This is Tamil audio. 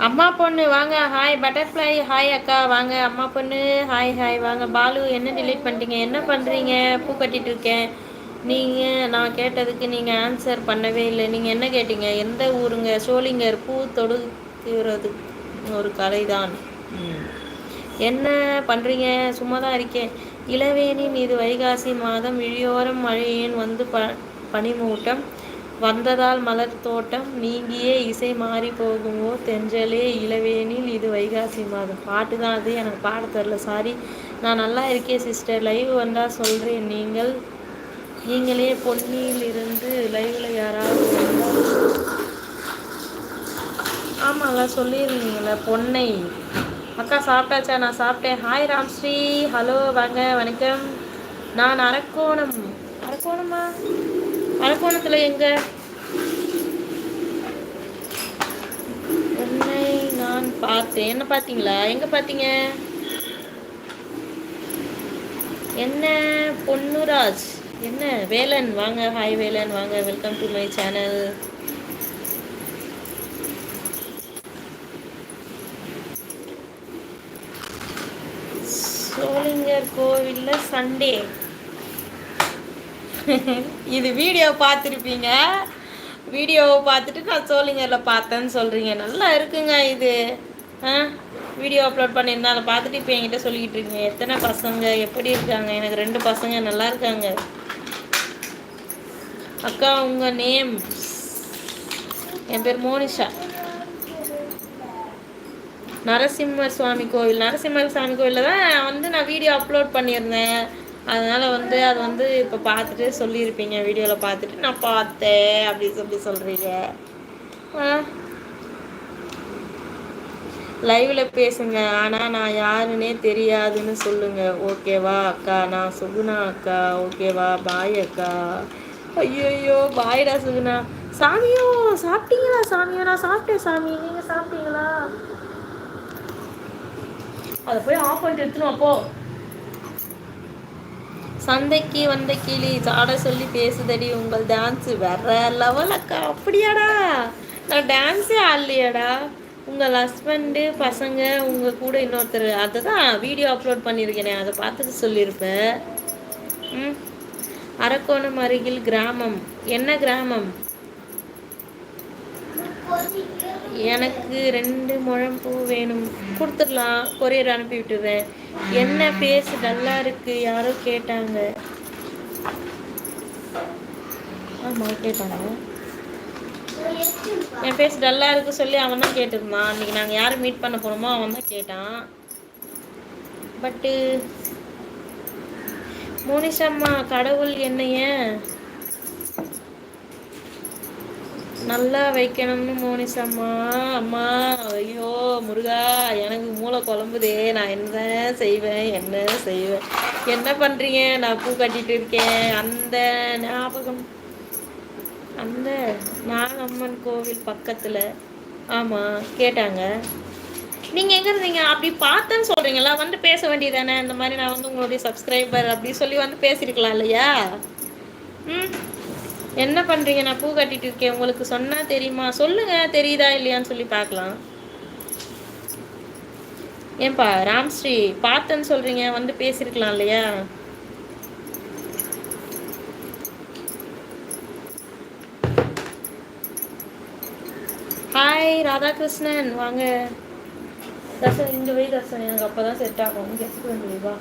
அம்மா பொண்ணு வாங்க. Hi butterfly. ஹாய் அக்கா வாங்க. அம்மா பொண்ணு ஹாய் ஹாய் வாங்க. பாலு என்ன டிலீட் பண்ணிட்டீங்க? என்ன பண்ணுறீங்க? பூ கட்டிட்டு இருக்கேன். நீங்கள் நான் கேட்டதுக்கு நீங்கள் ஆன்சர் பண்ணவே இல்லை. நீங்கள் என்ன கேட்டீங்க? எந்த ஊருங்க? சோளிங்கர். பூ தொடுக்கிறது ஒரு கலை தான். என்ன பண்ணுறீங்க? சும்மா தான் இருக்கேன். இளவேனில் இது வைகாசி மாதம். இழியோரம் மழையேன் வந்து பனிமூட்டம் வந்ததால் மலர் தோட்டம் நீங்கியே இசை மாறி போகுமோ தென்றலே இளவேனில் இது வைகாசி மாதம். பாட்டு தான் அது, எனக்கு பாட தெரில, சாரி. நான் நல்லா இருக்கேன் சிஸ்டர். லைவ் வந்தால் சொல்கிறேன். நீங்களே பொன்னியிலிருந்து லைவில் யாராவது வந்தால் ஆமாங்க சொல்லியிருந்தீங்களே பொன்னை. அக்கா சாப்பிட்டாச்சா? நான் சாப்பிட்டேன். ஹாய் ராம்ஸ்ரீ. ஹலோ வாங்க வணக்கம். நான் அரக்கோணமா? அரக்கோணத்தில் எங்கே? உன்னை நான் பார்த்தேன். என்ன பார்த்தீங்களா? எங்கே பார்த்தீங்க? என்ன பொன்னுராஜ்? என்ன வேலன் வாங்க. ஹாய் வேலன் வாங்க. Welcome to my channel. Sholinghur கோவிலில் சண்டே. இது வீடியோ பார்த்துருப்பீங்க. வீடியோவை பார்த்துட்டு நான் சோளிங்கரில் பார்த்தேன்னு சொல்கிறீங்க. நல்லா இருக்குங்க இது. வீடியோ அப்லோட் பண்ணியிருந்தேன், அதை பார்த்துட்டு இப்போ என்கிட்ட சொல்லிக்கிட்டு இருக்கீங்க. எத்தனை பசங்க எப்படி இருக்காங்க? எனக்கு 2 பசங்க நல்லா இருக்காங்க. அக்கா உங்கள் நேம்? என் பேர் மோனிஷா. நரசிம்மர் சுவாமி கோவில். நரசிம்மர் சுவாமி கோவிலில் தான் வந்து நான் வீடியோ அப்லோட் பண்ணியிருந்தேன். அதனால் வந்து அது வந்து இப்போ பார்த்துட்டு சொல்லியிருப்பீங்க. வீடியோவில் பார்த்துட்டு நான் பார்த்தேன் அப்படி சொல்லி சொல்கிறீங்க. லைவில் பேசுங்க, ஆனால் நான் யாருன்னே தெரியாதுன்னு சொல்லுங்கள் ஓகேவா அக்கா? நான் சுகுணா அக்கா. ஓகேவா? பாய் அக்கா. ஐயோ பாய்டா சுகுணா. சாமியோ சாப்பிட்டீங்களா? சாமியோ நான் சாப்பிட்டேன் சாமி. நீங்கள் சாப்பிட்டீங்களா? அதை போய் ஆஃப் பண்ணிட்டு எடுத்துணும். அப்போ சந்தைக்கு வந்த கிளி சாட சொல்லி பேசுதடி. உங்கள் டான்ஸு வேற லெவல் அக்கா. அப்படியாடா? நான் டான்ஸே ஆடலையாடா. உங்கள் ஹஸ்பண்டு பசங்க உங்கள் கூட இன்னொருத்தர் அதை தான் வீடியோ அப்லோட் பண்ணியிருக்கேனே, அதை பார்த்துட்டு சொல்லியிருப்பேன். அரக்கோணம் அருகில் கிராமம். என்ன கிராமம்? எனக்கு 2 முழம் பூ வேணும். கொடுத்துடலாம், கொரியர் அனுப்பி விட்டுறேன். என்ன பேஸ் நல்லா இருக்கு யாரோ கேட்டாங்க. ஆமாம் கேட்டாங்க. என் பேஸ் டல்லாக இருக்கு சொல்லி அவன் தான் கேட்டிருந்தான். அன்றைக்கி நாங்கள் யாரை மீட் பண்ண போகிறோமோ அவன் தான் கேட்டான். பட்டு மோனிஷம்மா கடவுள் என்னைய நல்லா வைக்கணும்னு மோனிஷம்மா. அம்மா ஐயோ முருகா, எனக்கு மூளை குழம்புதே. நான் என்ன செய்வேன்? என்ன பண்ணுறீங்க? நான் பூ கட்டிட்டு இருக்கேன். அந்த ஞாபகம் அந்த நாகம்மன் கோவில் பக்கத்தில். ஆமாம் கேட்டாங்க. நீங்கள் எங்கே இருந்தீங்க? அப்படி பார்த்தேன்னு சொல்கிறீங்களா? வந்து பேச வேண்டியதானே. இந்த மாதிரி நான் வந்து உங்களுடைய சப்ஸ்கிரைபர் அப்படி சொல்லி வந்து பேசியிருக்கலாம் இல்லையா? என்ன பண்ணுறீங்க? நான் பூ கட்டிட்டு இருக்கேன். உங்களுக்கு சொன்னால் தெரியுமா? சொல்லுங்கள், தெரியுதா இல்லையான்னு சொல்லி பார்க்கலாம். ஏன்பா ராம்ஸ்ரீ பார்த்தேன்னு சொல்கிறீங்க, வந்து பேசியிருக்கலாம் இல்லையா? ஹாய் ராதாகிருஷ்ணன் வாங்க. தர்ஷன் இங்கே வை தர்ஷன், எனக்கு அப்போ தான் செட் ஆகும். கெஸ்ட் வந்து வா.